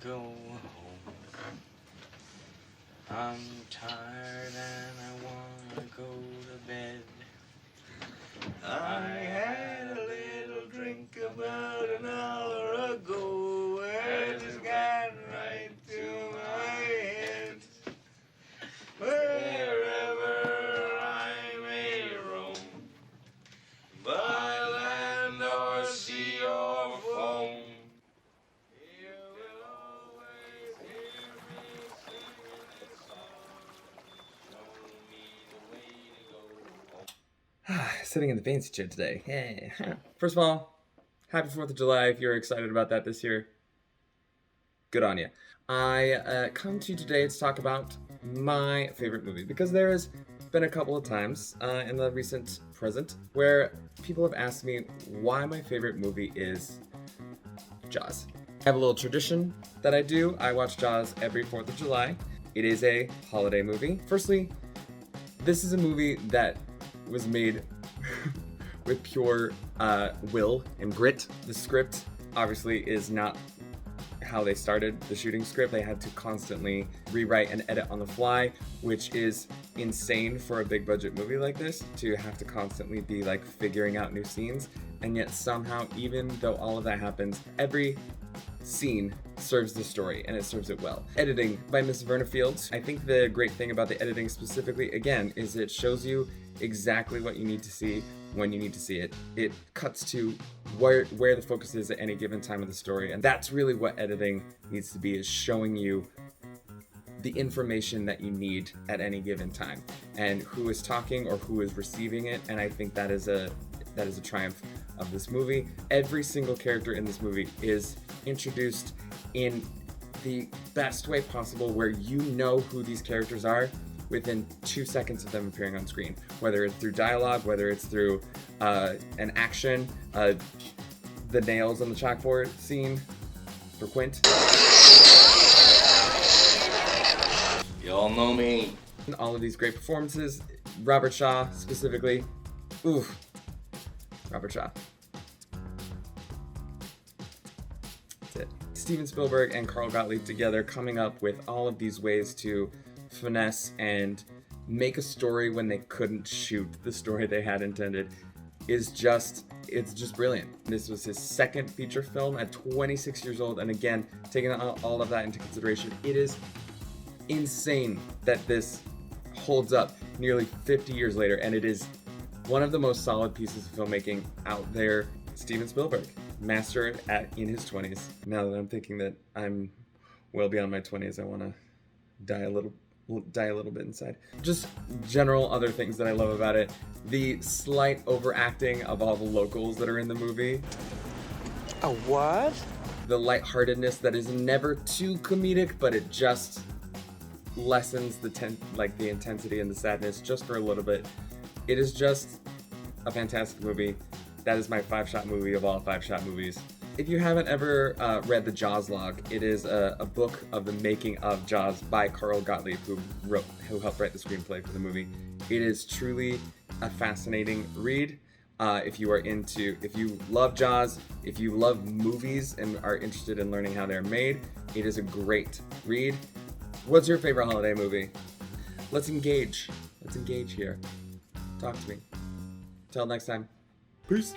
go home. I'm tired and I wanna go to bed. I had a little drink about an hour ago, and it just got right to my head. Wherever I may roam, by land or sea or foam, you will always hear me singing this song. Show me the way to go home. Sitting in the fancy chair today. Hey. First of all, happy 4th of July if you're excited about that this year. Good on you. I come to you today to talk about my favorite movie because there has been a couple of times in the recent present where people have asked me why my favorite movie is Jaws. I have a little tradition that I do. I watch Jaws every 4th of July. It is a holiday movie. Firstly, this is a movie that was made with pure will and grit. The script obviously is not how they started the shooting script. They had to constantly rewrite and edit on the fly, which is insane for a big budget movie like this, to have to constantly be like figuring out new scenes. And yet somehow, even though all of that happens, every scene serves the story and it serves it well. Editing by Miss Verna Fields. I think the great thing about the editing specifically, again, is it shows you exactly what you need to see when you need to see it. It cuts to where the focus is at any given time of the story, and that's really what editing needs to be, is showing you the information that you need at any given time and who is talking or who is receiving it. And I think that is a triumph of this movie. Every single character in this movie is introduced in the best way possible, where you know who these characters are within 2 seconds of them appearing on screen, whether it's through dialogue, whether it's through an action, the nails on the chalkboard scene for Quint. You all know me. And all of these great performances. Robert Shaw specifically. Ooh, Robert Shaw. That's it. Steven Spielberg and Carl Gottlieb together coming up with all of these ways to finesse and make a story when they couldn't shoot the story they had intended it's just brilliant. This was his second feature film at 26 years old, and again, taking all of that into consideration, it is insane that this holds up nearly 50 years later, and it is one of the most solid pieces of filmmaking out there. Steven Spielberg, master in his 20s. Now that I'm thinking that I'm well beyond my 20s, I want to die a little bit inside. Just general other things that I love about it. The slight overacting of all the locals that are in the movie. A what? The lightheartedness that is never too comedic, but it just lessens the intensity and the sadness just for a little bit. It is just a fantastic movie. That is my 5-shot movie of all 5-shot movies. If you haven't ever read the Jaws log, it is a book of the making of Jaws by Carl Gottlieb, who helped write the screenplay for the movie. It is truly a fascinating read. If you love Jaws, if you love movies and are interested in learning how they're made, it is a great read. What's your favorite holiday movie? Let's engage here. Talk to me. Till next time. Peace.